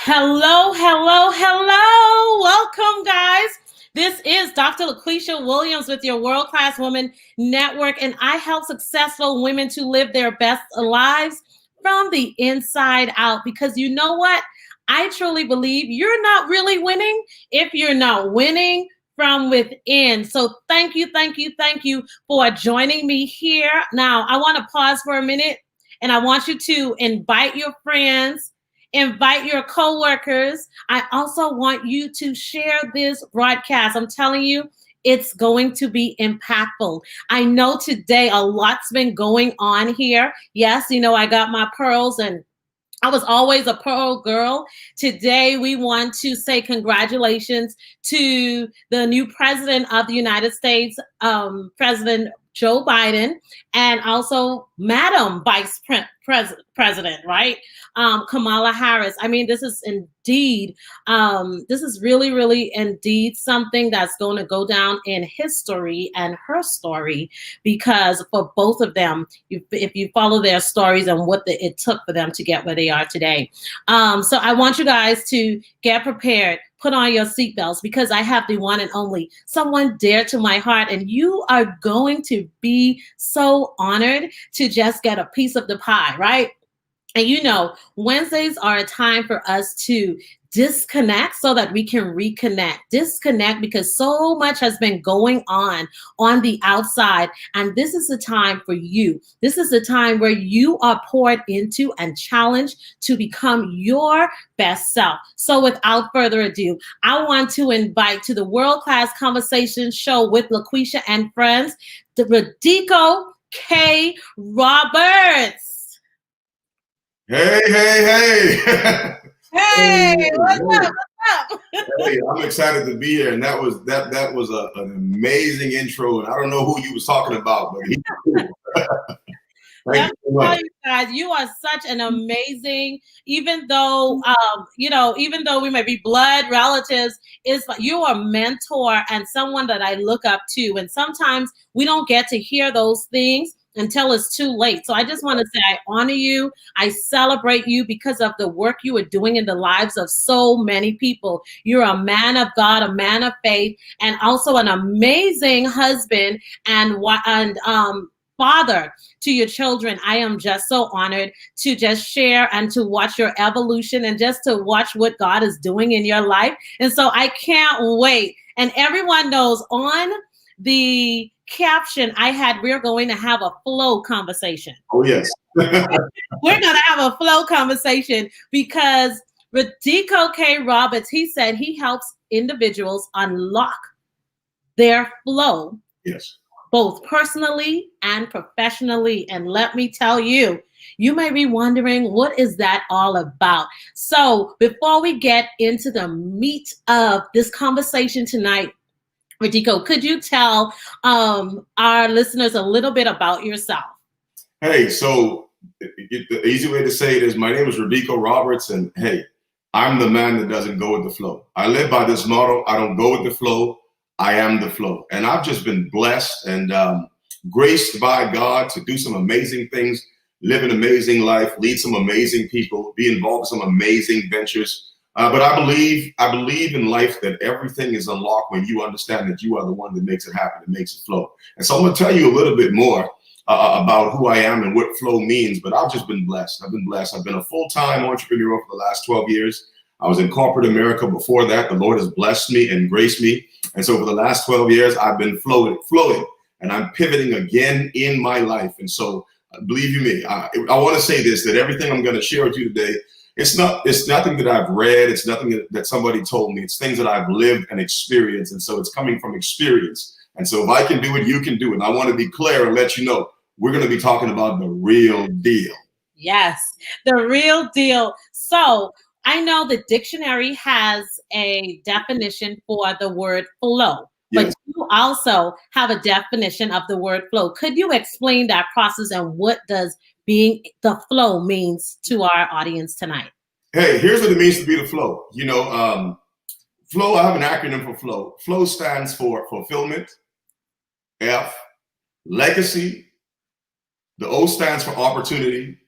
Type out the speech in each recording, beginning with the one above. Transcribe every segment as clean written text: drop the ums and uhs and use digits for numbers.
Hello, hello, hello. Welcome, guys. This is Dr. Laquisha Williams with your World Class Woman Network, and I help successful women to live their best lives from the inside out. Because you know what? I truly believe you're not really winning if you're not winning from within. So thank you, thank you, thank you for joining me here. Now, I want to pause for a minute, and I want you to invite your friends. Invite your coworkers. I also want you to share this broadcast. I'm telling you, it's going to be impactful. I know today a lot's been going on here. Yes, I got my pearls and I was always a pearl girl. Today, we want to say congratulations to the new president of the United States, President Joe Biden, and also Madam Vice President, right? Kamala Harris. I mean, this is really, really indeed something that's going to go down in history and her story, because for both of them, if you follow their stories and what it took for them to get where they are today. So I want you guys to get prepared. Put on your seatbelts, because I have the one and only someone dear to my heart, and you are going to be so honored to just get a piece of the pie, right? And Wednesdays are a time for us to disconnect so that we can reconnect. Disconnect because so much has been going on the outside. And this is the time for you. This is the time where you are poured into and challenged to become your best self. So without further ado, I want to invite to the World Class Conversation Show with Laquisha and friends, the Rudeco K Roberts. Hey, hey, hey. Hey, what's up? Hey, I'm excited to be here, and that was an amazing intro, and I don't know who you was talking about, but he's cool. Let me tell you guys, you are such an amazing, even though we may be blood relatives, you are a mentor and someone that I look up to. And sometimes we don't get to hear those things until it's too late. So I just want to say I honor you. I celebrate you because of the work you are doing in the lives of so many people. You're a man of God, a man of faith, and also an amazing husband and father to your children. I am just so honored to just share and to watch your evolution and just to watch what God is doing in your life. And so I can't wait. And everyone knows on the caption we're going to have a flow conversation. Oh, yes. We're going to have a flow conversation because Rudeco K Roberts, he said he helps individuals unlock their flow. Yes. Both personally and professionally. And let me tell you, you may be wondering, what is that all about? So before we get into the meat of this conversation tonight, Rudeco, could you tell our listeners a little bit about yourself? Hey, so the easy way to say it is my name is Rudeco Roberts, and hey, I'm the man that doesn't go with the flow. I live by this motto: I don't go with the flow, I am the flow. And I've just been blessed and graced by God to do some amazing things, live an amazing life, lead some amazing people, be involved in some amazing ventures. But I believe in life that everything is unlocked when you understand that you are the one that makes it happen, that makes it flow. And so I'm going to tell you a little bit more about who I am and what flow means. But I've just been blessed. I've been blessed. I've been a full-time entrepreneur for the last 12 years. I was in corporate America before that. The Lord has blessed me and graced me. And so for the last 12 years, I've been flowing, and I'm pivoting again in my life. And so believe you me, I want to say this, that everything I'm going to share with you today, it's nothing that I've read. It's nothing that somebody told me. It's things that I've lived and experienced. And so it's coming from experience. And so if I can do it, you can do it. And I want to be clear and let you know, we're going to be talking about the real deal. Yes, the real deal. So I know the dictionary has a definition for the word flow, but you also have a definition of the word flow. Could you explain that process and what does being the flow means to our audience tonight? Hey, here's what it means to be the flow. Flow, I have an acronym for flow. Flow stands for fulfillment, F, legacy, the O stands for opportunity,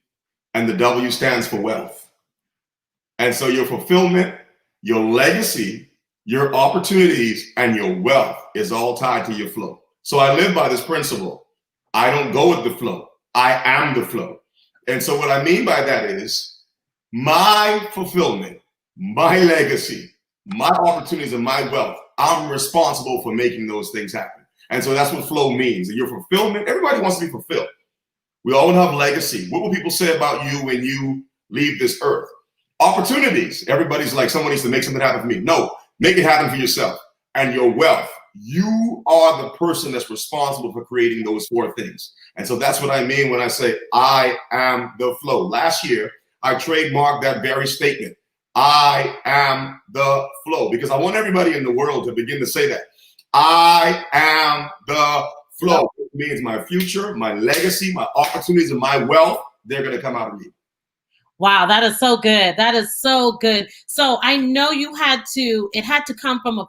and the W stands for wealth. And so your fulfillment, your legacy, your opportunities, and your wealth is all tied to your flow. So I live by this principle. I don't go with the flow. I am the flow. And so what I mean by that is my fulfillment, my legacy, my opportunities, and my wealth, I'm responsible for making those things happen. And so that's what flow means. And your fulfillment, everybody wants to be fulfilled. We all have legacy. What will people say about you when you leave this earth? Opportunities. Everybody's like, someone needs to make something happen for me. No, make it happen for yourself. And your wealth. You are the person that's responsible for creating those four things. And so that's what I mean when I say I am the flow. Last year, I trademarked that very statement. I am the flow, because I want everybody in the world to begin to say that. I am the flow. It means my future, my legacy, my opportunities, and my wealth, they're going to come out of me. Wow, that is so good. That is so good. So I know it had to come from a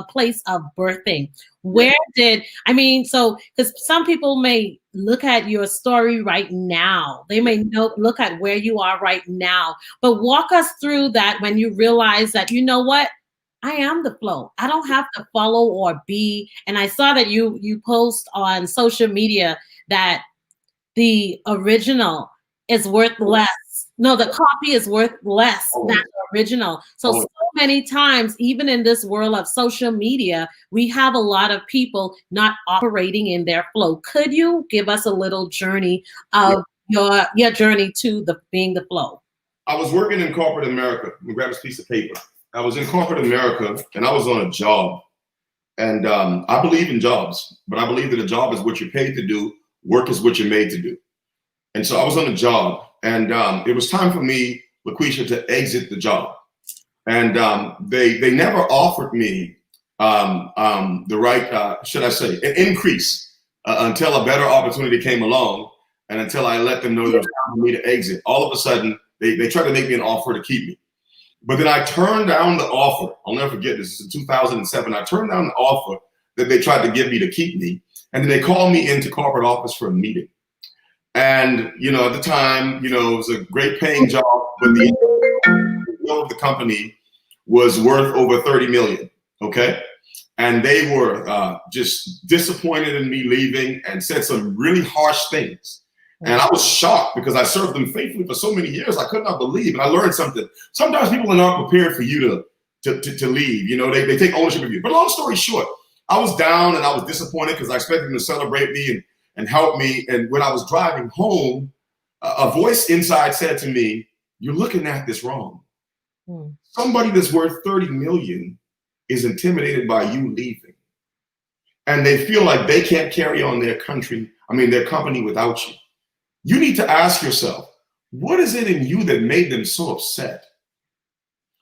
place of birthing. Where because some people may look at your story right now. They may look at where you are right now, but walk us through that when you realize that, you know what? I am the flow. I don't have to follow or be. And I saw that you post on social media that the original is worth less. No, the copy is worth less than the original. So many times, even in this world of social media, we have a lot of people not operating in their flow. Could you give us a little journey of your journey to being the flow? I was working in corporate America. Let me grab this piece of paper. I was in corporate America and I was on a job. And I believe in jobs, but I believe that a job is what you're paid to do. Work is what you're made to do. And so I was on a job, and it was time for me, Laquisha, to exit the job. And they never offered me the right, should I say, an increase until a better opportunity came along, and until I let them know there was time for me to exit. All of a sudden, they tried to make me an offer to keep me. But then I turned down the offer. I'll never forget this. This is in 2007. I turned down the offer that they tried to give me to keep me. And then they called me into corporate office for a meeting. And, at the time, it was a great paying job, but the CEO of the company was worth over 30 million. Okay. And they were just disappointed in me leaving and said some really harsh things. And I was shocked because I served them faithfully for so many years. I could not believe. And I learned something. Sometimes people are not prepared for you to leave. They take ownership of you. But long story short, I was down and I was disappointed because I expected them to celebrate me and help me. And when I was driving home, a voice inside said to me, "You're looking at this wrong. Somebody that's worth 30 million is intimidated by you leaving. And they feel like they can't carry on their company without you. You need to ask yourself, what is it in you that made them so upset?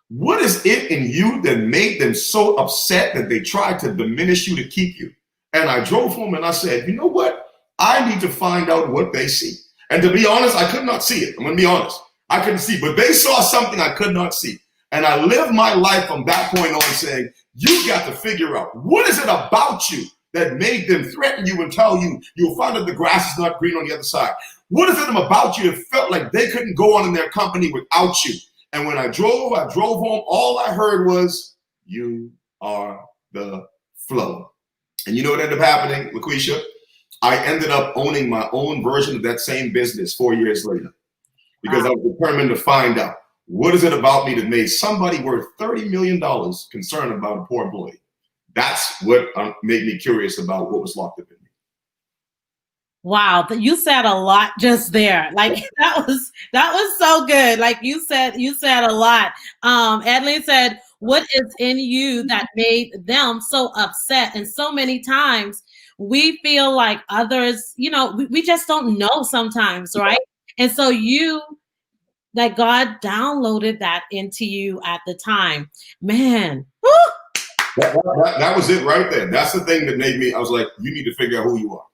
What is it in you that made them so upset that they tried to diminish you to keep you?" And I drove home and I said, you know what? I need to find out what they see. And to be honest, I could not see it. I'm going to be honest. I couldn't see, but they saw something I could not see. And I lived my life from that point on saying, you got to figure out, what is it about you that made them threaten you and tell you you'll find that the grass is not green on the other side? What is it about you that felt like they couldn't go on in their company without you? And when I drove home, all I heard was, you are the flow. And you know what ended up happening, Laquisha? I ended up owning my own version of that same business 4 years later, because I was determined to find out, what is it about me that made somebody worth $30 million concerned about a poor employee? That's what made me curious about what was locked up in me. Wow, you said a lot just there. Like that was so good. Like you said a lot. Adeline said, what is in you that made them so upset? And so many times we feel like others, we just don't know sometimes, right? And so that God downloaded that into you at the time. Man. That was it right there. That's the thing that made me, I was like, you need to figure out who you are.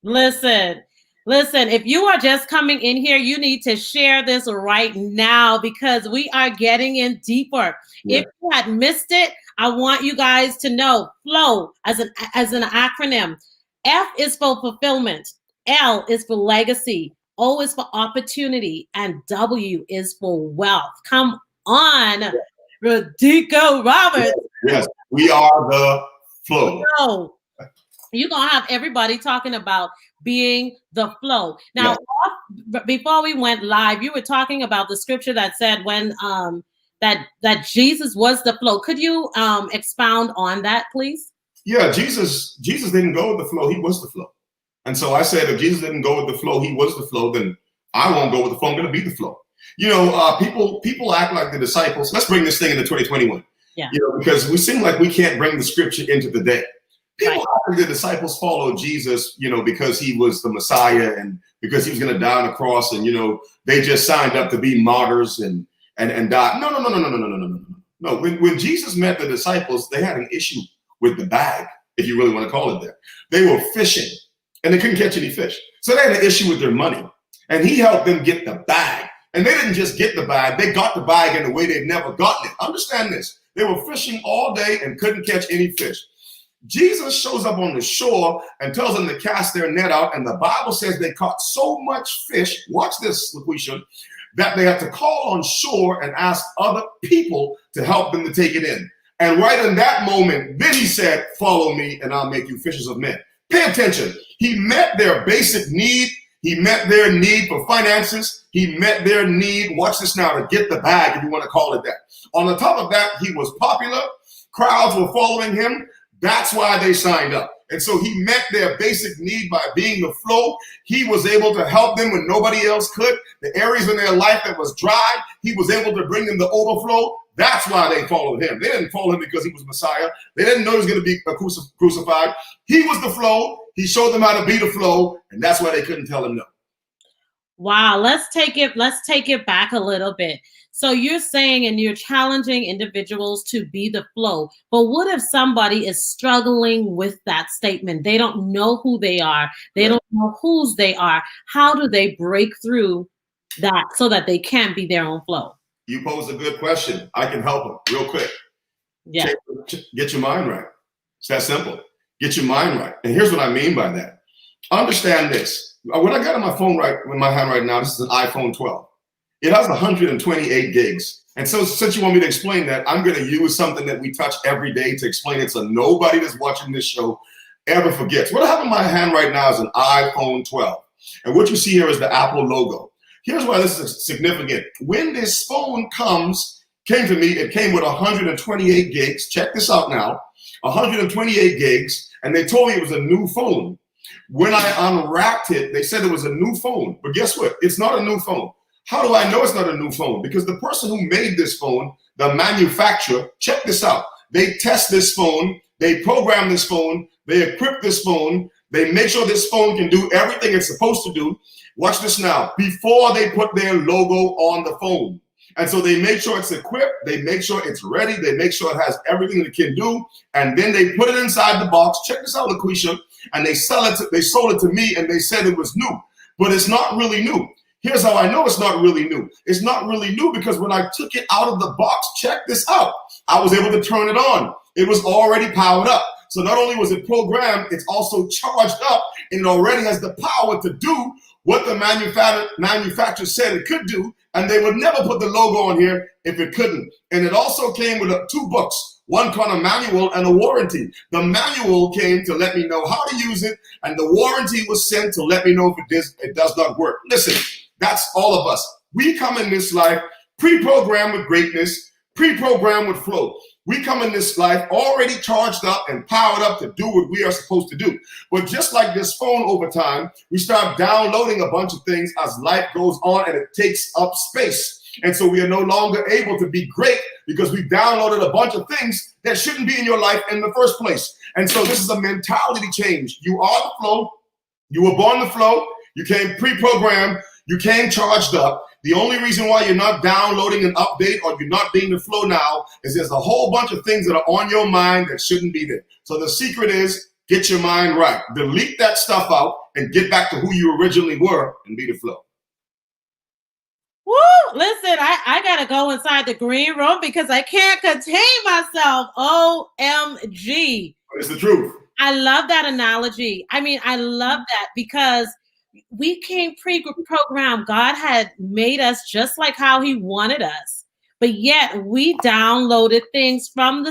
Listen, if you are just coming in here, you need to share this right now because we are getting in deeper. Yeah. If you had missed it, I want you guys to know flow as an acronym. F is for fulfillment. L is for legacy. O is for opportunity, and W is for wealth. Come on, Rudeco Roberts. Yes, we are the flow. So you're going to have everybody talking about being the flow. Now, before we went live, you were talking about the scripture that said when that Jesus was the flow. Could you expound on that, please? Yeah, Jesus didn't go with the flow. He was the flow. And so I said, if Jesus didn't go with the flow, he was the flow, then I won't go with the flow. I'm going to be the flow. You know, people act like the disciples. Let's bring this thing into 2021. Yeah. You know, because we seem like we can't bring the scripture into the day. People act like the disciples followed Jesus, you know, because he was the Messiah and because he was going to die on the cross, and you know, they just signed up to be martyrs and die. No. When Jesus met the disciples, they had an issue with the bag, if you really want to call it that. They were fishing and they couldn't catch any fish. So they had an issue with their money. And he helped them get the bag. And they didn't just get the bag, they got the bag in a way they'd never gotten it. Understand this. They were fishing all day and couldn't catch any fish. Jesus shows up on the shore and tells them to cast their net out. And the Bible says they caught so much fish, watch this, Laquisha, that they had to call on shore and ask other people to help them to take it in. And right in that moment, then he said, follow me and I'll make you fishers of men. Pay attention. He met their basic need. He met their need for finances. He met their need, watch this now, to get the bag, if you want to call it that. On the top of that, he was popular. Crowds were following him. That's why they signed up. And so he met their basic need by being the flow. He was able to help them when nobody else could. The areas in their life that was dry, he was able to bring them the overflow. That's why they followed him. They didn't follow him because he was Messiah. They didn't know he was going to be crucified. He was the flow. He showed them how to be the flow, and that's why they couldn't tell him no. Wow, let's take it back a little bit. So you're saying, and you're challenging individuals to be the flow. But what if somebody is struggling with that statement? They don't know who they are. They don't know whose they are. How do they break through that so that they can be their own flow? You posed a good question. I can help them real quick. Yeah. Get your mind right. It's that simple. Get your mind right. And here's what I mean by that. Understand this. What I got on my phone in my hand right now, this is an iPhone 12. It has 128 gigs. And so since you want me to explain that, I'm going to use something that we touch every day to explain it so nobody that's watching this show ever forgets. What I have in my hand right now is an iPhone 12. And what you see here is the Apple logo. Here's why this is significant. When this phone came to me, it came with 128 gigs. Check this out now. 128 gigs. And they told me it was a new phone. When I unwrapped it, they said it was a new phone. But guess what? It's not a new phone. How do I know it's not a new phone? Because the person who made this phone, the manufacturer, check this out. They test this phone. They program this phone. They equip this phone. They make sure this phone can do everything it's supposed to do. Watch this now. Before they put their logo on the phone. And so they make sure it's equipped. They make sure it's ready. They make sure it has everything it can do. And then they put it inside the box. Check this out, Laquisha. And they sold it to me, and they said it was new. But it's not really new. Here's how I know it's not really new. It's not really new because when I took it out of the box, check this out. I was able to turn it on. It was already powered up. So not only was it programmed, it's also charged up, and it already has the power to do what the manufacturer said it could do, and they would never put the logo on here if it couldn't. And it also came with two books, one called a manual and a warranty. The manual came to let me know how to use it, and the warranty was sent to let me know if it does not work. Listen, that's all of us. We come in this life pre-programmed with greatness, pre-programmed with flow. We come in this life already charged up and powered up to do what we are supposed to do. But just like this phone over time, we start downloading a bunch of things as life goes on and it takes up space. And so we are no longer able to be great because we downloaded a bunch of things that shouldn't be in your life in the first place. And so this is a mentality change. You are the flow. You were born the flow. You came pre-programmed. You came charged up. The only reason why you're not downloading an update or you're not being the flow now is there's a whole bunch of things that are on your mind that shouldn't be there. So the secret is get your mind right. Delete that stuff out and get back to who you originally were and be the flow. Woo! Listen, I got to go inside the green room because I can't contain myself. OMG. It's the truth. I love that analogy. I mean, I love that because we came pre-programmed. God had made us just like how he wanted us. But yet we downloaded things from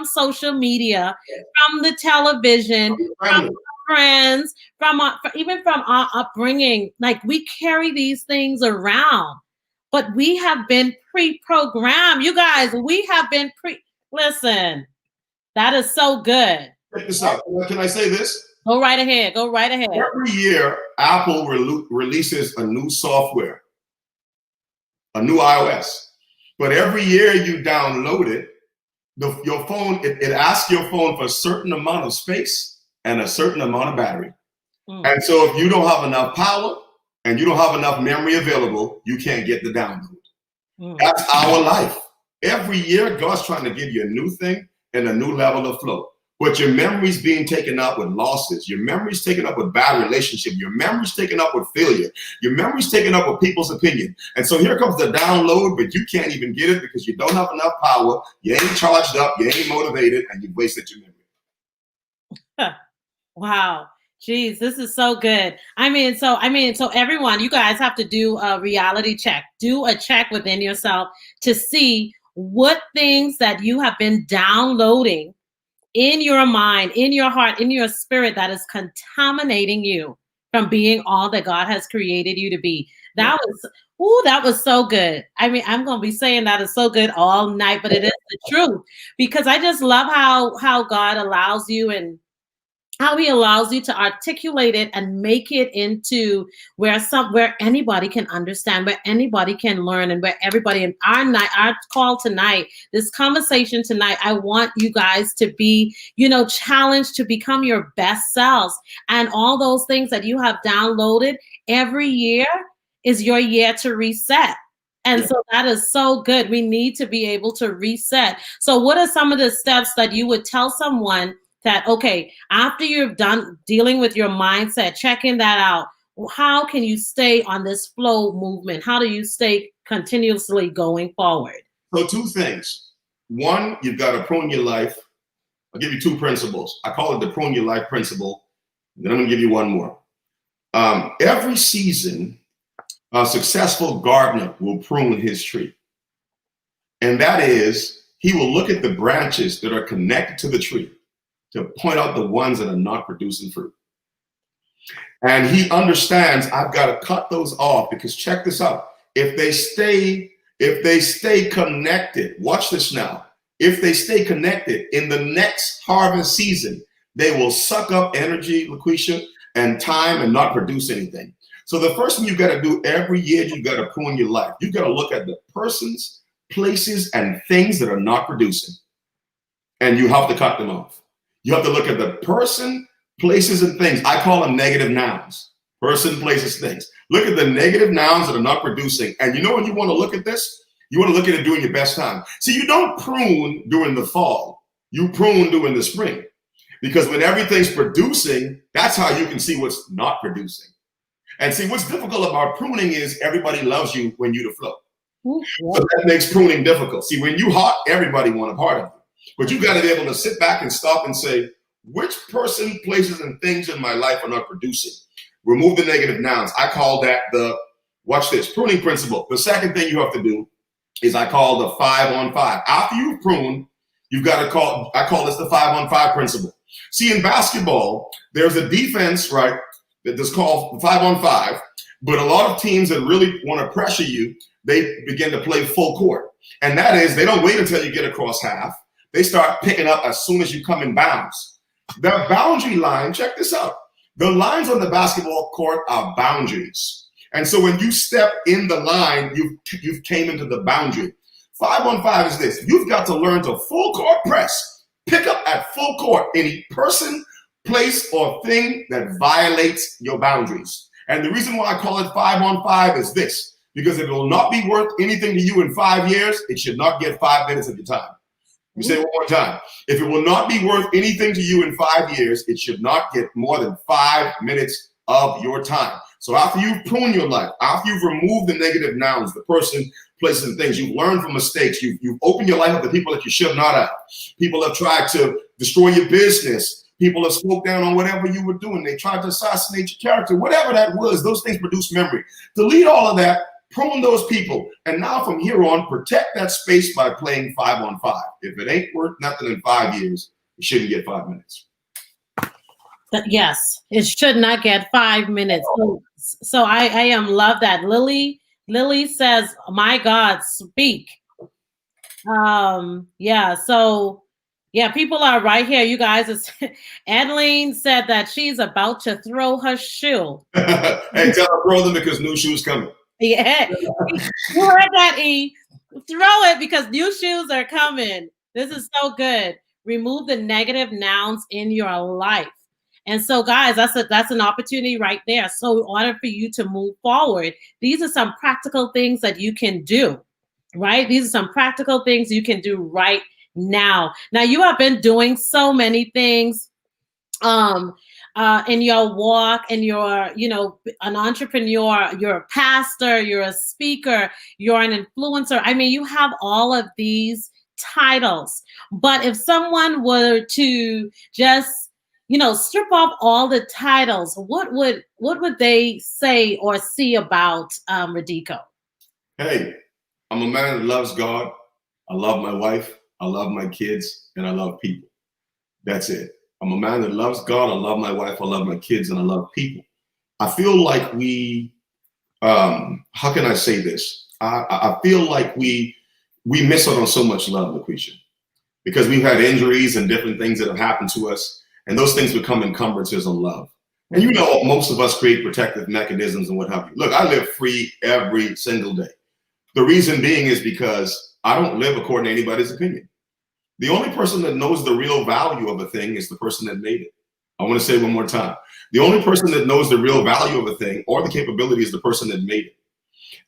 social media, from the television, from friends, even from our upbringing. Like, we carry these things around, but we have been pre-programmed. You guys, we have been listen, that is so good. Check this out. Can I say this? Go right ahead. Go right ahead. Every year, Apple releases a new software, a new iOS. But every year you download it, your phone, it asks your phone for a certain amount of space and a certain amount of battery. And so if you don't have enough power and you don't have enough memory available, you can't get the download. That's our life. Every year, God's trying to give you a new thing and a new level of flow. But your memory's being taken up with losses. Your memory's taken up with bad relationship. Your memory's taken up with failure. Your memory's taken up with people's opinion. And so here comes the download, but you can't even get it because you don't have enough power. You ain't charged up. You ain't motivated, and you've wasted your memory. Wow. Jeez, this is so good. So everyone, you guys have to do a reality check. Do a check within yourself to see what things that you have been downloading in your mind, in your heart, in your spirit that is contaminating you from being all that God has created you to be. That was so good. I'm going to be saying that is so good all night, but it is the truth, because I just love how God allows you and how he allows you to articulate it and make it into where anybody can understand, where anybody can learn, and where everybody in our call tonight, this conversation tonight, I want you guys to be, challenged to become your best selves. And all those things that you have downloaded, every year is your year to reset. And so that is so good. We need to be able to reset. So what are some of the steps that you would tell someone that, okay, after you've done dealing with your mindset, checking that out, how can you stay on this flow movement? How do you stay continuously going forward? So 2 things. One, you've got to prune your life. I'll give you 2 principles. I call it the prune your life principle. Then I'm going to give you one more. Every season, a successful gardener will prune his tree. And that is, he will look at the branches that are connected to the tree to point out the ones that are not producing fruit. And he understands, I've got to cut those off, because check this out. If they stay connected, watch this now. If they stay connected in the next harvest season, they will suck up energy, Laquisha, and time and not produce anything. So the first thing you've got to do every year, you've got to prune your life. You've got to look at the persons, places, and things that are not producing. And you have to cut them off. You have to look at the person, places, and things. I call them negative nouns. Person, places, things. Look at the negative nouns that are not producing. And when you want to look at this, you want to look at it during your best time. See, you don't prune during the fall. You prune during the spring. Because when everything's producing, that's how you can see what's not producing. And see, what's difficult about pruning is everybody loves you when you're the flow. So that makes pruning difficult. See, when you hot, everybody want a part of it. But you got to be able to sit back and stop and say, which person, places, and things in my life are not producing? Remove the negative nouns. I call that watch this, pruning principle. The second thing you have to do is I call the 5-on-5. After you've pruned, you've got to I call this the 5-on-5 principle. See, in basketball, there's a defense, right, that's called 5-on-5. But a lot of teams that really want to pressure you, they begin to play full court. And that is, they don't wait until you get across half. They start picking up as soon as you come in bounds. The boundary line, check this out. The lines on the basketball court are boundaries. And so when you step in the line, you've came into the boundary. 5-on-5 is this. You've got to learn to full court press. Pick up at full court any person, place, or thing that violates your boundaries. And the reason why I call it 5-on-5 is this. Because if it will not be worth anything to you in 5 years, it should not get 5 minutes of your time. Let me say it one more time. If it will not be worth anything to you in 5 years, it should not get more than 5 minutes of your time. So after you've pruned your life, after you've removed the negative nouns, the person, places, and things, you've learned from mistakes, you've opened your life up to people that you should not have. People have tried to destroy your business, People have spoke down on whatever you were doing. They tried to assassinate your character, whatever that was. Those things produce memory. Delete all of that, prune those people. And now from here on, protect that space by playing 5-on-5. If it ain't worth nothing in 5 years, you shouldn't get 5 minutes. Yes, it should not get 5 minutes. So I love that. Lily says, my God, speak. Yeah, so yeah, people are right here. You guys, Adeline said that she's about to throw her shoe. Hey, tell her throw them because new shoes coming. Yeah, you heard that, E. Throw it because new shoes are coming. This is so good. Remove the negative nouns in your life. And so, guys, that's an opportunity right there. So in order for you to move forward, these are some practical things that you can do, right? These are some practical things you can do right now. Now, you have been doing so many things in your walk, and you're, an entrepreneur, you're a pastor, you're a speaker, you're an influencer. I mean, you have all of these titles. But if someone were to just strip off all the titles, what would they say or see about Rudeco? Hey, I'm a man that loves God. I love my wife. I love my kids, and I love people. That's it. I'm a man that loves God. I love my wife. I love my kids, and I love people. I feel like how can I say this? I feel like we miss out on so much love, Laquisha, because we've had injuries and different things that have happened to us. And those things become encumbrances on love. And most of us create protective mechanisms and what have you. Look, I live free every single day. The reason being is because I don't live according to anybody's opinion. The only person that knows the real value of a thing is the person that made it. I want to say it one more time. The only person that knows the real value of a thing or the capability is the person that made it.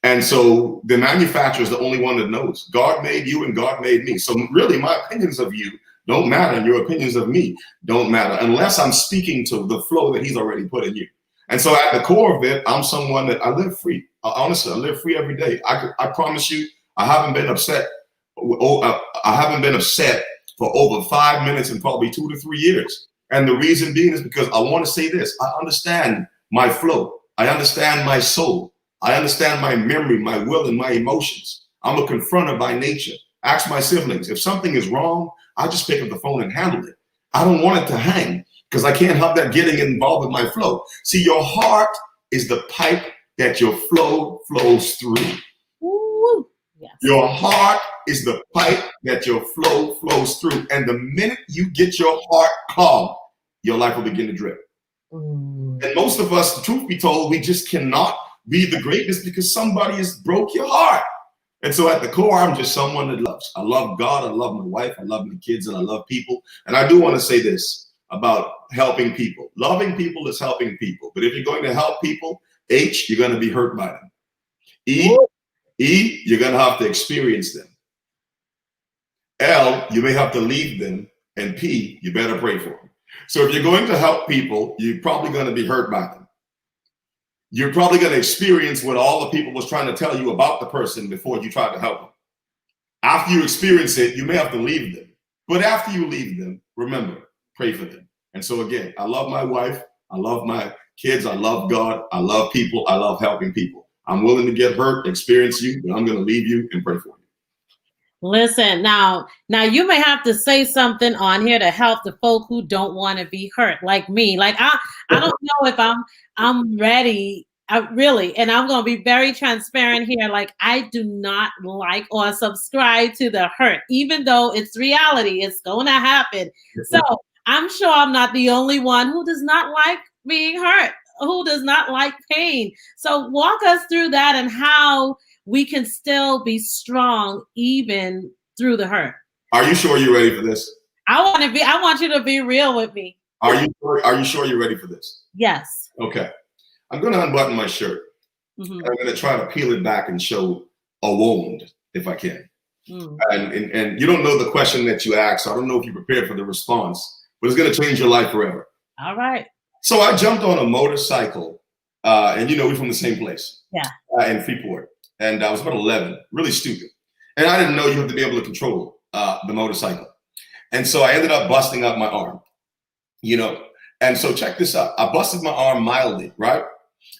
And so the manufacturer is the only one that knows. God made you and God made me. So really my opinions of you don't matter, and your opinions of me don't matter unless I'm speaking to the flow that he's already put in you. And so at the core of it, I'm someone that I live free. Honestly, I live free every day. I promise you, I haven't been upset. I haven't been upset for over 5 minutes in probably 2 to 3 years. And the reason being is because I want to say this. I understand my flow. I understand my soul. I understand my memory, my will, and my emotions. I'm a confronter by nature. Ask my siblings. If something is wrong, I just pick up the phone and handle it. I don't want it to hang because I can't help that getting involved with my flow. See, your heart is the pipe that your flow flows through. Ooh, yes. Your heart is the pipe that your flow flows through. And the minute you get your heart clogged, your life will begin to drip. And most of us, the truth be told, we just cannot be the greatness because somebody has broke your heart. And so at the core, I'm just someone that loves. I love God, I love my wife, I love my kids, and I love people. And I do want to say this about helping people. Loving people is helping people. But if you're going to help people, H, you're going to be hurt by them. E, you're going to have to experience them. L, you may have to leave them. And P, you better pray for them. So if you're going to help people, you're probably going to be hurt by them. You're probably going to experience what all the people was trying to tell you about the person before you tried to help them. After you experience it, you may have to leave them. But after you leave them, remember, pray for them. And so again, I love my wife. I love my kids. I love God. I love people. I love helping people. I'm willing to get hurt, experience you, but I'm going to leave you and pray for you. Listen, now you may have to say something on here to help the folk who don't want to be hurt, like me. Like I don't know if I'm ready. And I'm going to be very transparent here. Like I do not like or subscribe to the hurt, even though it's reality. It's going to happen. So I'm sure I'm not the only one who does not like being hurt, who does not like pain. So walk us through that and how we can still be strong even through the hurt. Are you sure you're ready for this? I want you to be real with me. Are you sure you're ready for this? Yes. Okay. I'm going to unbutton my shirt. I'm going to try to peel it back and show a wound if I can. And you don't know the question that you asked, so I don't know if you're prepared for the response, but it's going to change your life forever. All right. So I jumped on a motorcycle, and we're from the same place. Yeah. In Freeport. And I was about 11, really stupid. And I didn't know you have to be able to control the motorcycle. And so I ended up busting up my arm. you know. And so check this out. I busted my arm mildly, right?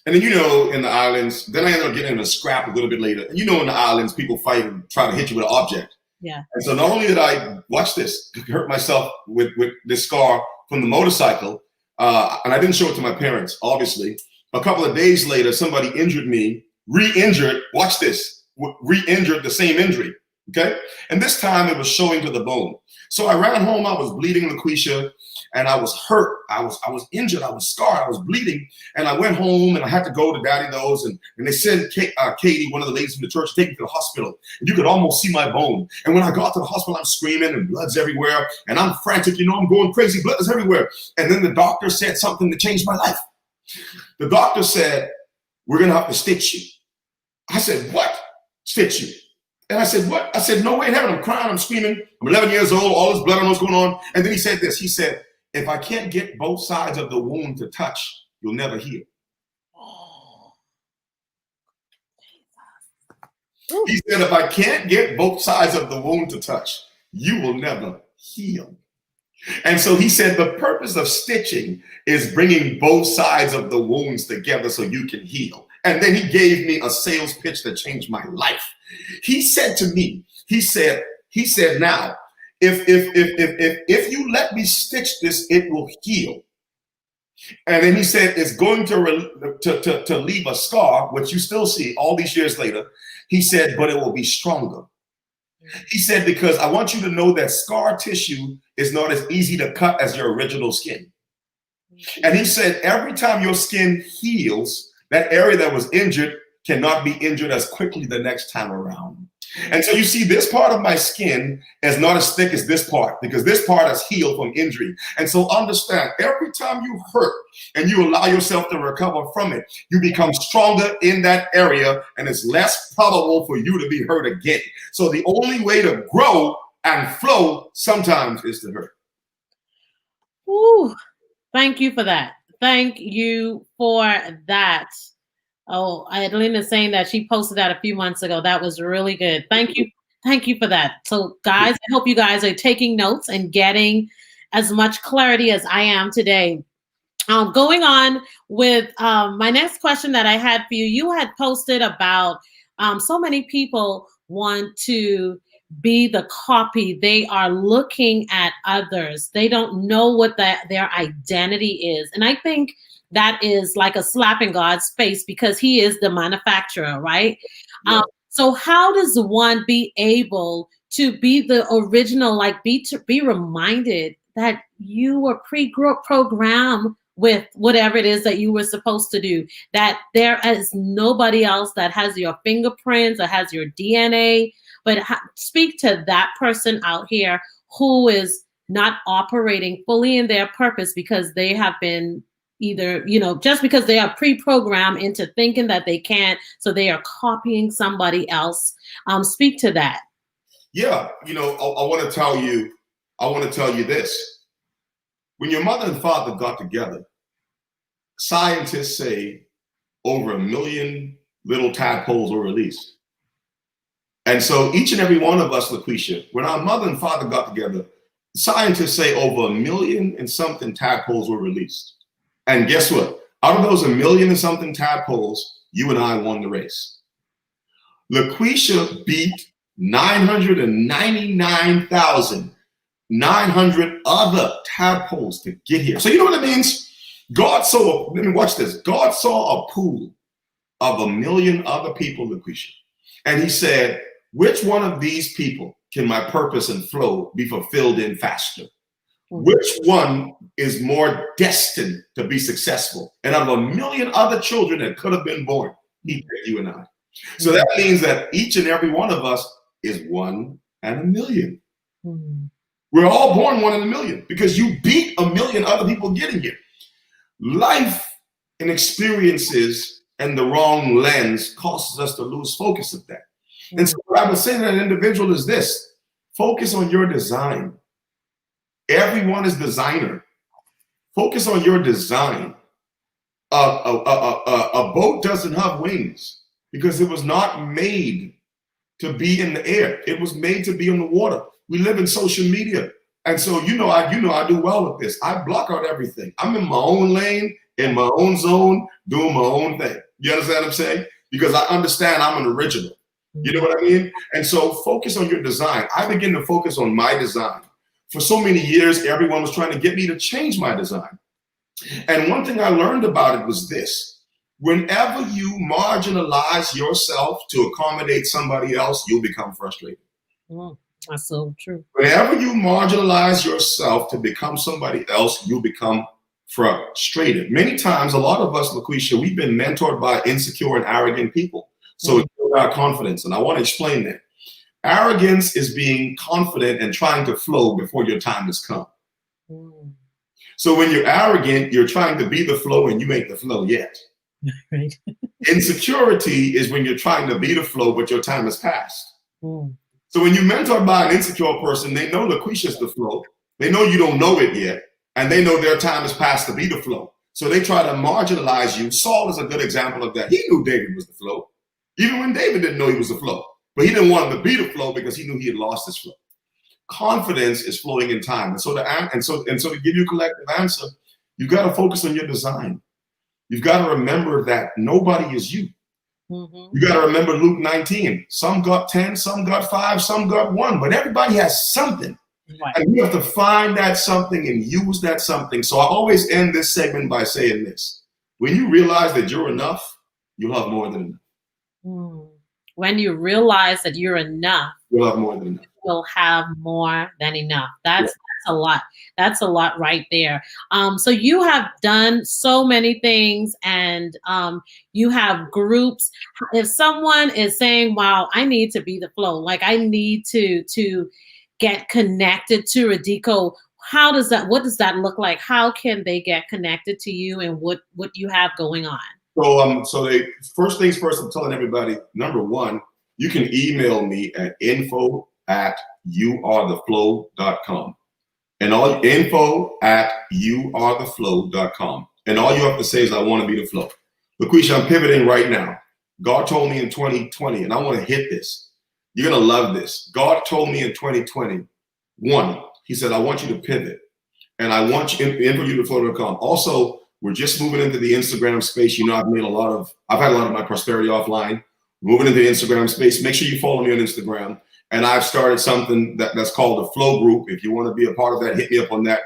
And then, you know, in the islands, then I ended up getting in a scrap a little bit later. And you know, in the islands, people fight and try to hit you with an object. Yeah. And so not only did I, watch this, hurt myself with this scar from the motorcycle, and I didn't show it to my parents, obviously. A couple of days later, somebody injured me, re-injured, watch this, re-injured the same injury, okay? And this time it was showing to the bone. So I ran home, I was bleeding, Laquisha, and I was hurt. I was injured, I was scarred, I was bleeding. And I went home and I had to go to Daddy Knows, and they sent Katie, one of the ladies from the church, to take me to the hospital. And you could almost see my bone. And when I got to the hospital, I'm screaming and blood's everywhere. And I'm frantic, you know, I'm going crazy, blood is everywhere. And then the doctor said something that changed my life. The doctor said, we're gonna have to stitch you. I said, what? Stitch you? And I said, what? I said, no way in heaven. I'm crying, I'm screaming. I'm 11 years old, all this blood, I don't know what's going on. And then he said this, he said, if I can't get both sides of the wound to touch, you'll never heal. He said, if I can't get both sides of the wound to touch, you will never heal. And so he said, the purpose of stitching is bringing both sides of the wounds together so you can heal. And then he gave me a sales pitch that changed my life. He said to me, he said, now, if you let me stitch this, it will heal. And then he said, it's going to leave a scar, which you still see all these years later. He said, but it will be stronger. He said, because I want you to know that scar tissue is not as easy to cut as your original skin. And he said, every time your skin heals, that area that was injured cannot be injured as quickly the next time around. And so you see, this part of my skin is not as thick as this part, because this part is healed from injury. And so understand, every time you hurt and you allow yourself to recover from it, you become stronger in that area, and it's less probable for you to be hurt again. So the only way to grow and flow sometimes is to hurt. Ooh, thank you for that. Thank you for that. Oh, Adelina's saying that she posted that a few months ago. That was really good. Thank you. Thank you for that. So guys, I hope you guys are taking notes and getting as much clarity as I am today. Going on with my next question that I had for you. You had posted about so many people want to be the copy. They are looking at others. They don't know what their identity is. And I think that is like a slap in God's face, because he is the manufacturer, right? Yeah. So how does one be able to be the original, like be reminded that you were pre-programmed with whatever it is that you were supposed to do, that there is nobody else that has your fingerprints or has your DNA? But speak to that person out here who is not operating fully in their purpose because they have been either, you know, just because they are pre-programmed into thinking that they can't, so they are copying somebody else. Speak to that. Yeah, you know, I want to tell you this. When your mother and father got together, scientists say over 1 million little tadpoles were released. And so each and every one of us, Laquisha, when our mother and father got together, scientists say over 1 million and something tadpoles were released. And guess what? Out of those 1 million and something tadpoles, you and I won the race. Laquisha beat 999,900 other tadpoles to get here. So you know what it means? God saw, let me watch this. God saw a pool of 1 million other people, Laquisha. And he said, which one of these people can my purpose and flow be fulfilled in faster? Which one is more destined to be successful? And out of 1 million other children that could have been born, he picked you and I. So that means that each and every one of us is 1 in a million. We're all born 1 in a million because you beat 1 million other people getting here. Life and experiences and the wrong lens causes us to lose focus of that. And so what I would say to an individual is this: focus on your design. Everyone is designer. Focus on your design. A boat doesn't have wings because it was not made to be in the air. It was made to be in the water. We live in social media, And so, I do well with this. I block out everything. I'm in my own lane, in my own zone, doing my own thing. You understand what I'm saying? Because I understand I'm an original. You know what I mean? And so focus on your design. I begin to focus on my design. For so many years, everyone was trying to get me to change my design. And one thing I learned about it was this. Whenever you marginalize yourself to accommodate somebody else, you'll become frustrated. That's so true. Whenever you marginalize yourself to become somebody else, you become frustrated. Many times, a lot of us, Laquisha, we've been mentored by insecure and arrogant people. So it's about confidence. And I want to explain that. Arrogance is being confident and trying to flow before your time has come. So when you're arrogant, you're trying to be the flow and you ain't the flow yet. Right. Insecurity is when you're trying to be the flow, but your time has passed. So when you're mentored by an insecure person, they know Laquisha's the flow. They know you don't know it yet. And they know their time has passed to be the flow. So they try to marginalize you. Saul is a good example of that. He knew David was the flow. Even when David didn't know he was the flow. But he didn't want him to be the flow because he knew he had lost his flow. Confidence is flowing in time. And so to give you a collective answer, you've got to focus on your design. You've got to remember that nobody is you. You got to remember Luke 19. Some got 10, some got 5, some got 1, but everybody has something. Right. And you have to find that something and use that something. So I always end this segment by saying this. When you realize that you're enough, you'll have more than enough. When you realize that you're enough, you'll have more than enough. You'll have more than enough. That's a lot. That's a lot right there. So you have done so many things, and you have groups. If someone is saying, wow, I need to be the flow, like I need to get connected to Rudeco, what does that look like? How can they get connected to you and what you have going on? So first things first, I'm telling everybody, number one, you can email me at info@youaretheflow.com. And info@youaretheflow.com. And all you have to say is, I want to be the flow. Laquisha, I'm pivoting right now. God told me in 2020, and I want to hit this. You're going to love this. God told me in 2021, he said, I want you to pivot. And I want you, info@youaretheflow.com. Also, we're just moving into the Instagram space. I've had a lot of my prosperity offline. Moving into the Instagram space. Make sure you follow me on Instagram. And I've started something that's called the Flow Group. If you want to be a part of that, hit me up on that.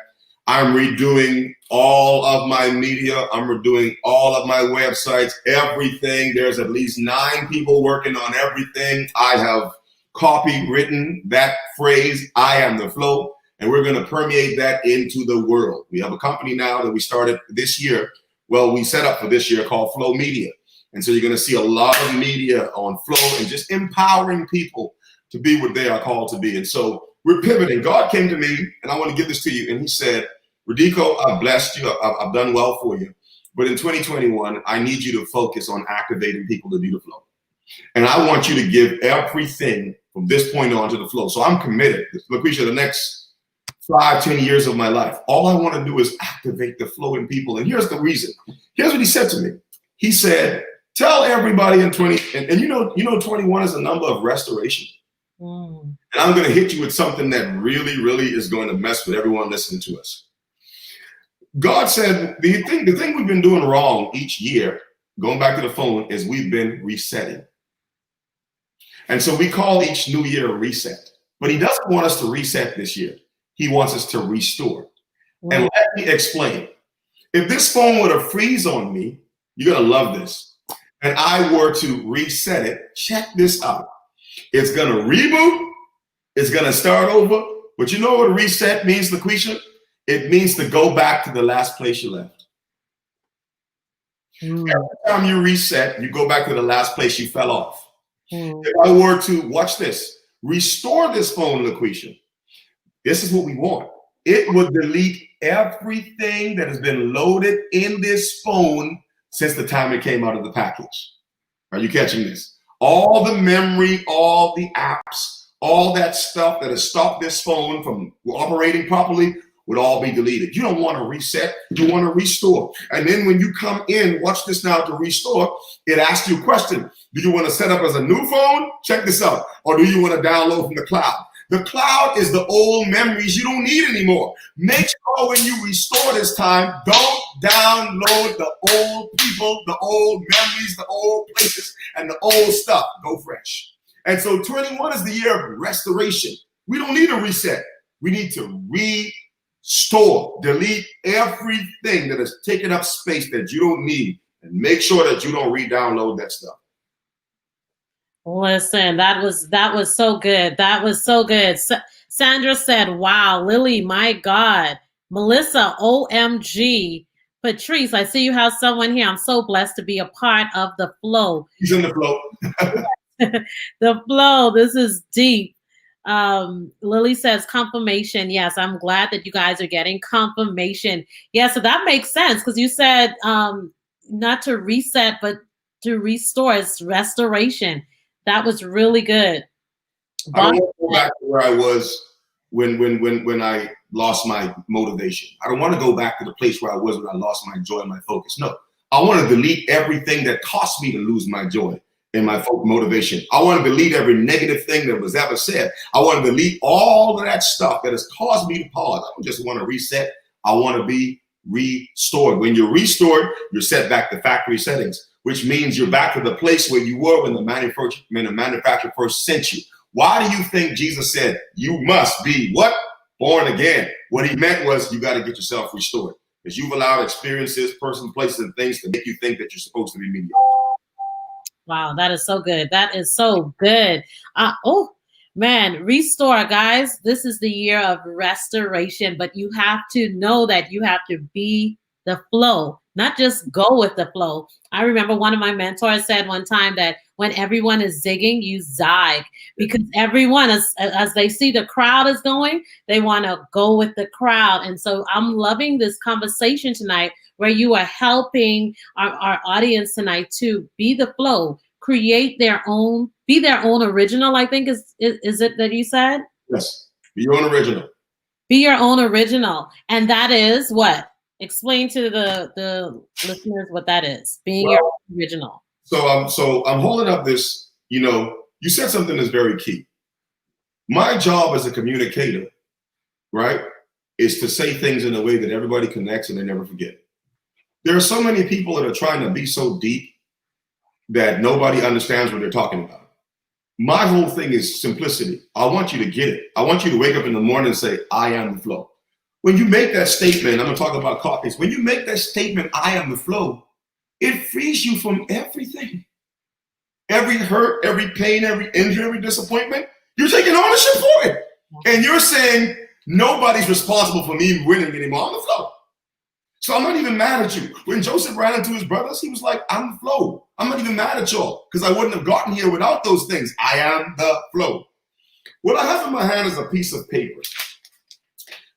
I'm redoing all of my media. I'm redoing all of my websites, everything. There's at least 9 people working on everything. I have copywritten that phrase, I am the flow. And we're going to permeate that into the world. We have a company now that we started this year. Well, we set up for this year called Flow Media. And so you're going to see a lot of media on flow and just empowering people to be what they are called to be. And so we're pivoting. God came to me, and I want to give this to you. And he said, Rudeco, I've blessed you. I've done well for you. But in 2021, I need you to focus on activating people to do the flow. And I want you to give everything from this point on to the flow. So I'm committed. Laquisha, the next 5-10 years of my life, all I want to do is activate the flow in people. And here's the reason. Here's what he said to me. He said, tell everybody in 21 is a number of restoration. And I'm going to hit you with something that really, really is going to mess with everyone listening to us. God said the thing we've been doing wrong each year, going back to the phone, is we've been resetting. And so we call each new year a reset. But he doesn't want us to reset this year. He wants us to restore. And let me explain. If this phone were to freeze on me, you're going to love this, and I were to reset it, check this out. It's going to reboot. It's going to start over. But you know what reset means, Laquisha? It means to go back to the last place you left. Every time you reset, you go back to the last place you fell off. If I were to, watch this, restore this phone, Laquisha, this is what we want. It would delete everything that has been loaded in this phone since the time it came out of the package. Are you catching this? All the memory, all the apps, all that stuff that has stopped this phone from operating properly would all be deleted. You don't want to reset, you want to restore. And then when you come in, watch this now, to restore, it asks you a question. Do you want to set up as a new phone? Check this out. Or do you want to download from the cloud? The cloud is the old memories you don't need anymore. Make sure when you restore this time, don't download the old people, the old memories, the old places, and the old stuff. Go fresh. And so 21 is the year of restoration. We don't need a reset. We need to restore, delete everything that has taken up space that you don't need, and make sure that you don't re-download that stuff. Listen, that was so good. That was so good. Sandra said, wow, Lily, my God. Melissa, OMG. Patrice, I see you have someone here. I'm so blessed to be a part of the flow. He's in the flow. The flow, this is deep. Lily says confirmation. Yes, I'm glad that you guys are getting confirmation. Yeah, so that makes sense because you said not to reset, but to restore. It's restoration. That was really good. I don't want to go back to where I was when I lost my motivation. I don't want to go back to the place where I was when I lost my joy and my focus. No, I want to delete everything that cost me to lose my joy and my motivation. I want to delete every negative thing that was ever said. I want to delete all of that stuff that has caused me to pause. I don't just want to reset. I want to be restored. When you're restored, you're set back to factory settings, which means you're back to the place where you were when the manufacturer first sent you. Why do you think Jesus said, you must be what? Born again. What he meant was you got to get yourself restored because you've allowed experiences, persons, places, and things to make you think that you're supposed to be mediocre. Wow, that is so good. That is so good. Oh, man, restore, guys. This is the year of restoration, but you have to know that you have to be the flow, not just go with the flow. I remember one of my mentors said one time that when everyone is zigging, you zag, because everyone, as they see the crowd is going, they want to go with the crowd. And so I'm loving this conversation tonight where you are helping our audience tonight to be the flow, create their own, be their own original, I think is it that you said? Yes, be your own original. Be your own original. And that is what? Explain to the listeners what that is, being your own original. So I'm holding up this, you said something that's very key. My job as a communicator, right, is to say things in a way that everybody connects and they never forget. There are so many people that are trying to be so deep that nobody understands what they're talking about. My whole thing is simplicity. I want you to get it. I want you to wake up in the morning and say, I am the flow. When you make that statement, I'm going to talk about copies. When you make that statement, I am the flow, it frees you from everything. Every hurt, every pain, every injury, every disappointment, you're taking ownership for it. And you're saying, nobody's responsible for me winning anymore. I'm the flow. So I'm not even mad at you. When Joseph ran into his brothers, he was like, I'm the flow. I'm not even mad at y'all because I wouldn't have gotten here without those things. I am the flow. What I have in my hand is a piece of paper.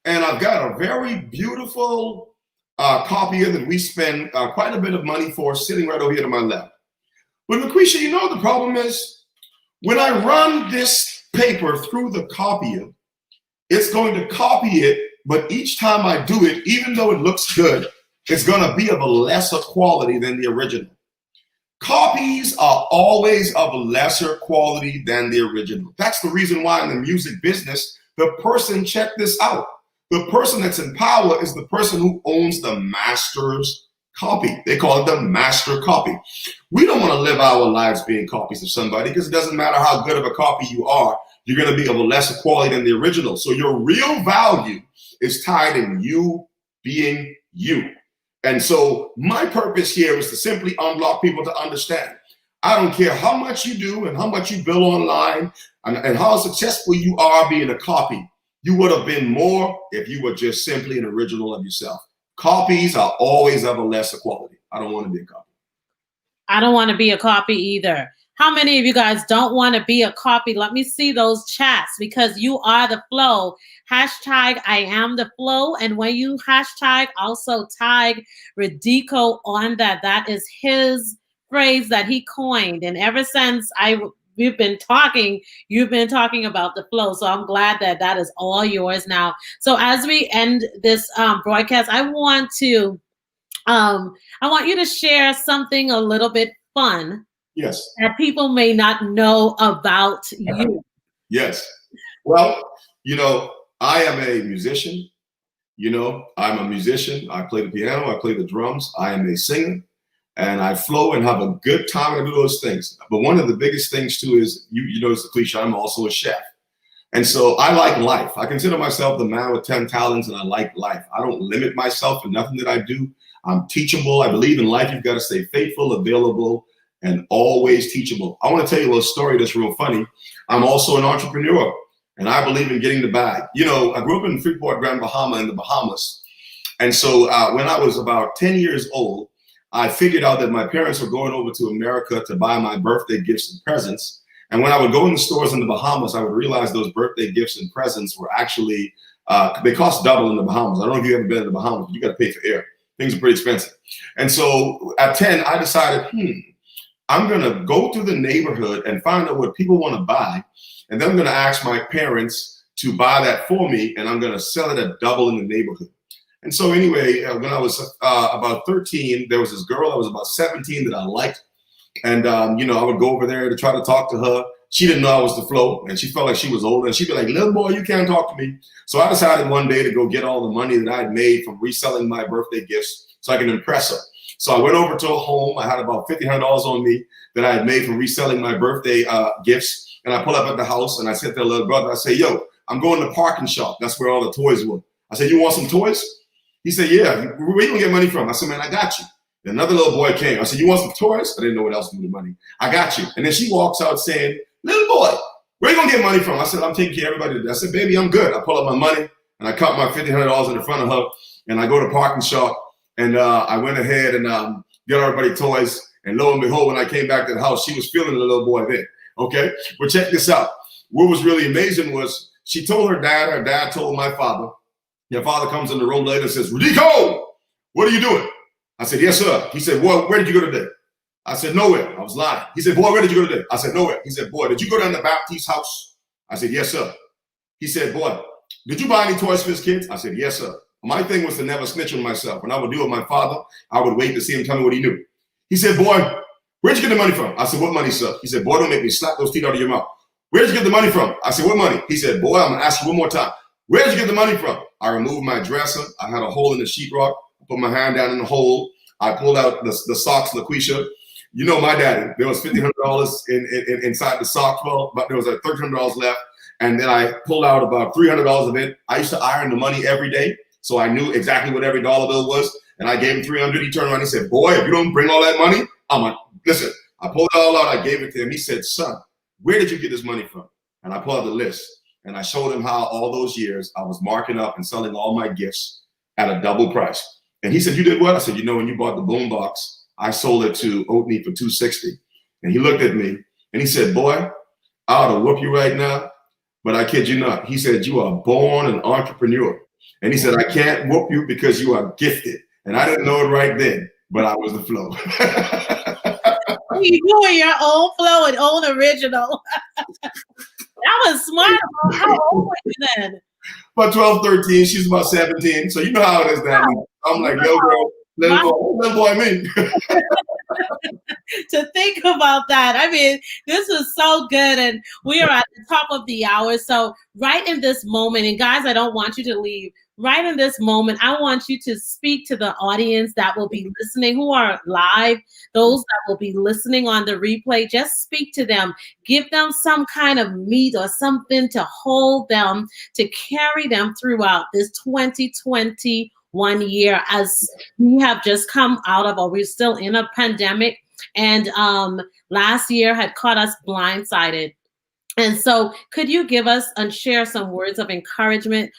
And I've got a very beautiful copier that we spend quite a bit of money for sitting right over here to my left. But Laquisha, the problem is when I run this paper through the copier, it's going to copy it. But each time I do it, even though it looks good, it's going to be of a lesser quality than the original. Copies are always of a lesser quality than the original. That's the reason why in the music business, the person, check this out, the person that's in power is the person who owns the master's copy. They call it the master copy. We don't want to live our lives being copies of somebody because it doesn't matter how good of a copy you are, you're going to be of a lesser quality than the original. So your real value is tied in you being you. And so my purpose here is to simply unblock people to understand. I don't care how much you do and how much you build online and how successful you are being a copy. You would have been more if you were just simply an original of yourself. Copies are always of a lesser quality. I don't want to be a copy. I don't want to be a copy either. How many of you guys don't want to be a copy? Let me see those chats because you are the flow. Hashtag I am the flow. And when you hashtag, also tag Rudeco on that. That is his phrase that he coined. And ever since we've been talking, you've been talking about the flow. So I'm glad that that is all yours now. So as we end this broadcast, I want you to share something a little bit fun. Yes. That people may not know about you. Yes. Well, I am a musician. I'm a musician. I play the piano. I play the drums. I am a singer. And I flow and have a good time and I do those things. But one of the biggest things too is, you notice the cliche, I'm also a chef. And so I like life. I consider myself the man with 10 talents and I like life. I don't limit myself in nothing that I do. I'm teachable. I believe in life. You've got to stay faithful, available, and always teachable. I want to tell you a little story that's real funny. I'm also an entrepreneur and I believe in getting the bag. I grew up in Preprogrammed, Bahama in the Bahamas. And so when I was about 10 years old, I figured out that my parents were going over to America to buy my birthday gifts and presents. And when I would go in the stores in the Bahamas, I would realize those birthday gifts and presents were actually, they cost double in the Bahamas. I don't know if you've ever been to the Bahamas, but you got to pay for air. Things are pretty expensive. And so at 10, I decided, I'm going to go through the neighborhood and find out what people want to buy. And then I'm going to ask my parents to buy that for me. And I'm going to sell it at double in the neighborhood. And so anyway, when I was about 13, there was this girl that was about 17 that I liked. And, I would go over there to try to talk to her. She didn't know I was the flow and she felt like she was older and she'd be like, little boy, you can't talk to me. So I decided one day to go get all the money that I'd made from reselling my birthday gifts so I can impress her. So I went over to her home. I had about $1,500 on me that I had made from reselling my birthday gifts. And I pull up at the house and I said to her little brother, I say, yo, I'm going to Parking Shop. That's where all the toys were. I said, you want some toys? He said, yeah, where you gonna get money from? I said, man, I got you. And another little boy came. I said, you want some toys? I didn't know what else to do with the money. I got you. And then she walks out saying, little boy, where you gonna get money from? I said, I'm taking care of everybody. I said, baby, I'm good. I pull up my money and I cut my $1,500 in the front of her and I go to Parking Shop and I went ahead and got everybody toys. And lo and behold, when I came back to the house, she was feeling the little boy then. Okay, but check this out. What was really amazing was she told her dad told my father. Your father comes in the room later and says, Rudeco, what are you doing? I said, yes, sir. He said, boy, where did you go today? I said, nowhere. I was lying. He said, boy, where did you go today? I said, nowhere. He said, boy, did you go down to Baptiste's house? I said, yes, sir. He said, boy, did you buy any toys for his kids? I said, yes, sir. My thing was to never snitch on myself. When I would deal with my father, I would wait to see him tell me what he knew. He said, boy, where'd you get the money from? I said, what money, sir? He said, boy, don't make me slap those teeth out of your mouth. Where'd you get the money from? I said, what money? He said, boy, I'm going to ask you one more time. Where did you get the money from? I removed my dresser. I had a hole in the sheetrock. I put my hand down in the hole. I pulled out the socks, Laquisha. You know my daddy. There was $1,500 inside the socks. Well, but there was like $1,300 left. And then I pulled out about $300 of it. I used to iron the money every day. So I knew exactly what every dollar bill was. And I gave him $300. He turned around and he said, boy, if you don't bring all that money, I'm like, listen, I pulled it all out. I gave it to him. He said, son, where did you get this money from? And I pulled out the list. And I showed him how all those years I was marking up and selling all my gifts at a double price. And he said, you did what? I said, when you bought the boom box, I sold it to Oatmeal for $2.60. And he looked at me and he said, boy, I ought to whoop you right now. But I kid you not. He said, you are born an entrepreneur. And he said, I can't whoop you because you are gifted. And I didn't know it right then, but I was the flow. You doing your own flow and own original. That was smart. How old were you then? About 12, 13. She's about 17. So you know how it is now. I'm like, little boy, me. To think about that. I mean, this was so good. And we are at the top of the hour. So right in this moment, and guys, I don't want you to leave. Right in this moment, I want you to speak to the audience that will be listening, who are live, those that will be listening on the replay. Just speak to them. Give them some kind of meat or something to hold them, to carry them throughout this 2021 year as we have just come out of, or we're still in a pandemic. And last year had caught us blindsided. And so could you give us and share some words of encouragement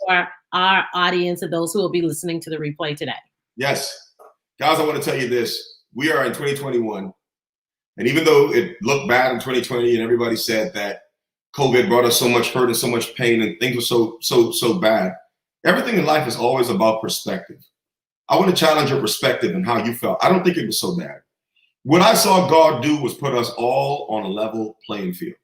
for our audience and those who will be listening to the replay today? Yes. Guys, I want to tell you this. We are in 2021. And even though it looked bad in 2020 and everybody said that COVID brought us so much hurt and so much pain and things were so bad, everything in life is always about perspective. I want to challenge your perspective and how you felt. I don't think it was so bad. What I saw God do was put us all on a level playing field.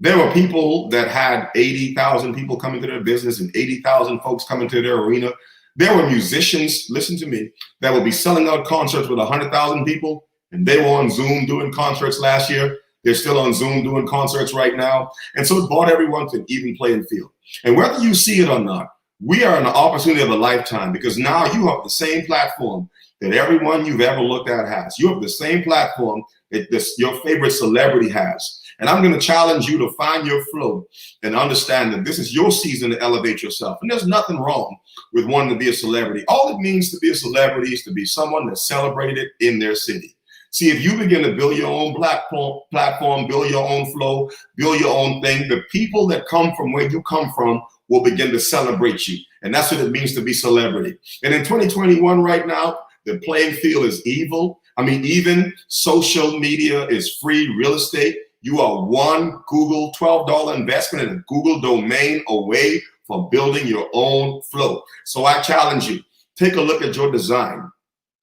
There were people that had 80,000 people coming to their business and 80,000 folks coming to their arena. There were musicians, listen to me, that would be selling out concerts with 100,000 people, and they were on Zoom doing concerts last year. They're still on Zoom doing concerts right now. And so it brought everyone to an even playing field. And whether you see it or not, we are in the opportunity of a lifetime, because now you have the same platform that everyone you've ever looked at has. You have the same platform that your favorite celebrity has. And I'm going to challenge you to find your flow and understand that this is your season to elevate yourself. And there's nothing wrong with wanting to be a celebrity. All it means to be a celebrity is to be someone that's celebrated in their city. See, if you begin to build your own platform, build your own flow, build your own thing, the people that come from where you come from will begin to celebrate you. And that's what it means to be celebrity. And in 2021 right now, the playing field is evil. I mean, even social media is free real estate. You are one Google $12 investment in a Google domain away from building your own flow. So I challenge you, take a look at your design.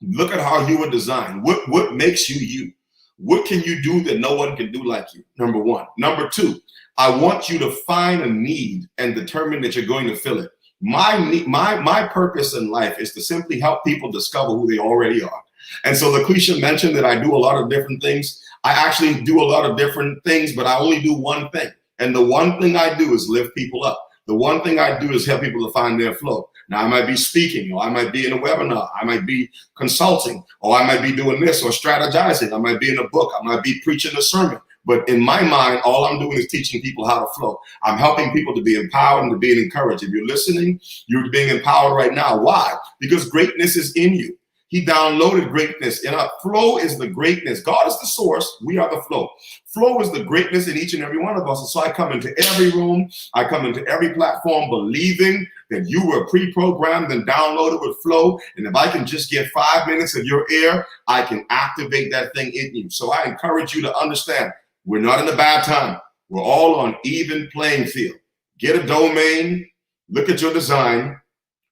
Look at how you were designed. What makes you you? What can you do that no one can do like you? Number one. Number two, I want you to find a need and determine that you're going to fill it. My purpose in life is to simply help people discover who they already are. And so Laquisha mentioned that I do a lot of different things. I actually do a lot of different things, but I only do one thing. And the one thing I do is lift people up. The one thing I do is help people to find their flow. Now, I might be speaking, or I might be in a webinar, I might be consulting, or I might be doing this or strategizing. I might be in a book, I might be preaching a sermon. But in my mind, all I'm doing is teaching people how to flow. I'm helping people to be empowered and to be encouraged. If you're listening, you're being empowered right now. Why? Because greatness is in you. He downloaded greatness. And our flow is the greatness. God is the source. We are the flow. Flow is the greatness in each and every one of us. And so I come into every room. I come into every platform believing that you were pre-programmed and downloaded with flow. And if I can just get 5 minutes of your air, I can activate that thing in you. So I encourage you to understand, we're not in a bad time. We're all on even playing field. Get a domain, look at your design,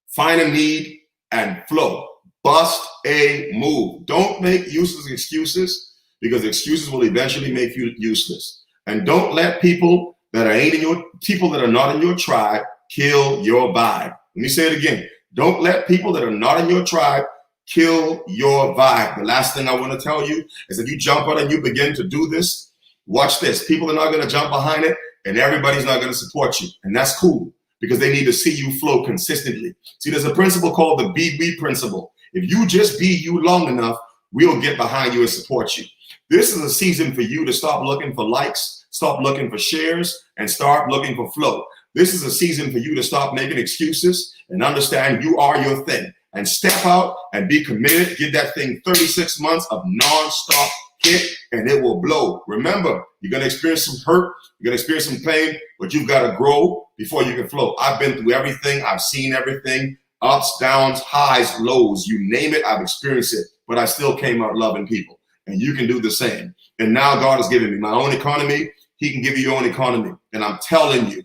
find a need, and flow. Bust a move. Don't make useless excuses, because excuses will eventually make you useless. And don't let people that are not in your tribe kill your vibe. Let me say it again. Don't let people that are not in your tribe kill your vibe. The last thing I want to tell you is, if you jump out and you begin to do this, watch this. People are not going to jump behind it, and everybody's not going to support you. And that's cool, because they need to see you flow consistently. See, there's a principle called the be principle. If you just be you long enough, we'll get behind you and support you. This is a season for you to stop looking for likes, stop looking for shares, and start looking for flow. This is a season for you to stop making excuses and understand you are your thing, and step out and be committed. Give that thing 36 months of nonstop hit, and it will blow. Remember, you're going to experience some hurt, you're going to experience some pain, but you've got to grow before you can flow. I've been through everything. I've seen everything. Ups, downs, highs, lows, you name it, I've experienced it, but I still came out loving people. And you can do the same. And now God has given me my own economy. He can give you your own economy. And I'm telling you,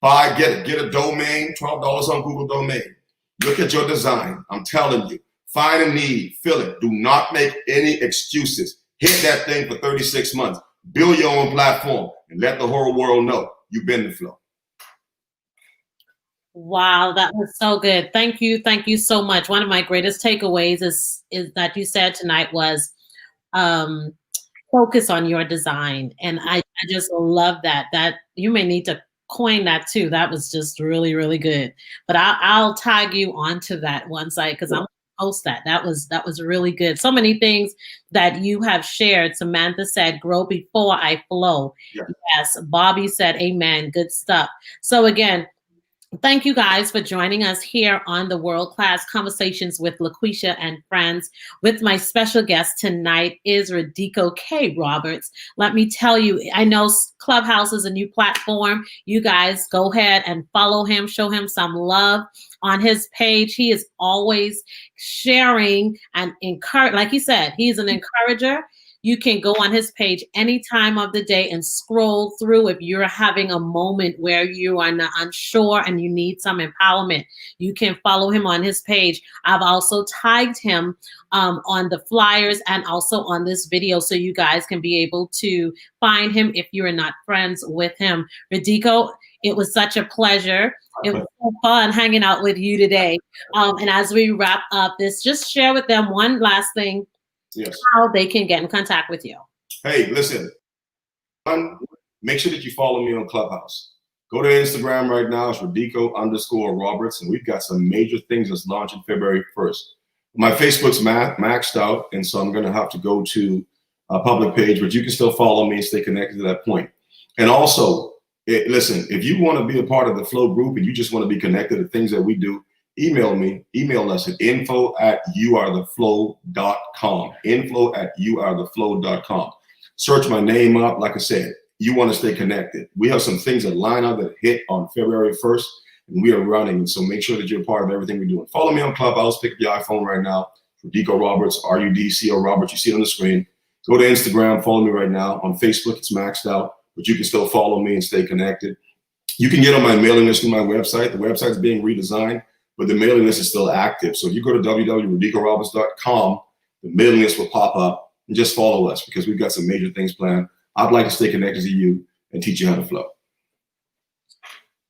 get a domain, $12 on Google domain. Look at your design. I'm telling you, find a need, fill it. Do not make any excuses. Hit that thing for 36 months. Build your own platform and let the whole world know you've been the flow. Wow, that was so good. Thank you. Thank you so much. One of my greatest takeaways is that you said tonight was focus on your design. And I just love that you may need to coin that too. That was just really, really good. But I'll tag you onto that one site, because I'm going to post that. That was really good. So many things that you have shared. Samantha said, grow before I flow. Yeah. Yes. Bobby said, amen. Good stuff. So again, thank you guys for joining us here on the World Class Conversations with Laquisha and Friends. With my special guest tonight is Rudeco K. Roberts. Let me tell you, I know Clubhouse is a new platform. You guys go ahead and follow him, show him some love on his page. He is always sharing and encourage. Like he said, he's an encourager. You can go on his page any time of the day and scroll through if you're having a moment where you are not unsure and you need some empowerment. You can follow him on his page. I've also tagged him on the flyers and also on this video, so you guys can be able to find him if you're not friends with him. Rudeco, it was such a pleasure. It was so fun hanging out with you today. And as we wrap up this, just share with them one last thing. Yes. How they can get in contact with you. Hey, listen, make sure that you follow me on Clubhouse. Go to Instagram right now. It's Rudeco_Roberts, and we've got some major things that's launching February 1st. My Facebook's maxed out, and so I'm going to have to go to a public page, but you can still follow me and stay connected to that point. And also, listen, if you want to be a part of the Flow group and you just want to be connected to things that we do, email me. Email us at info@youaretheflow.com. info@youaretheflow.com. Search my name up. Like I said, you want to stay connected. We have some things that line up that hit on February 1st, and we are running. And so make sure that you're a part of everything we're doing. Follow me on Clubhouse. Pick up your iPhone right now. Rudeco Roberts, RUDCO Roberts. You see it on the screen. Go to Instagram. Follow me right now. On Facebook, it's maxed out, but you can still follow me and stay connected. You can get on my mailing list through my website. The website's being redesigned, but the mailing list is still active. So if you go to www.rudecoroberts.com, the mailing list will pop up, and just follow us because we've got some major things planned. I'd like to stay connected to you and teach you how to flow.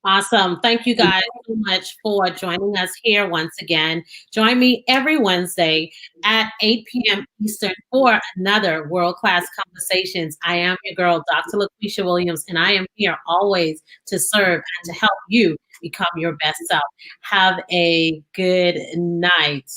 Awesome. Thank you guys so much for joining us here once again. Join me every Wednesday at 8 p.m. Eastern for another world-class conversations. I am your girl, Dr. Laquisha Williams, and I am here always to serve and to help you become your best self. Have a good night.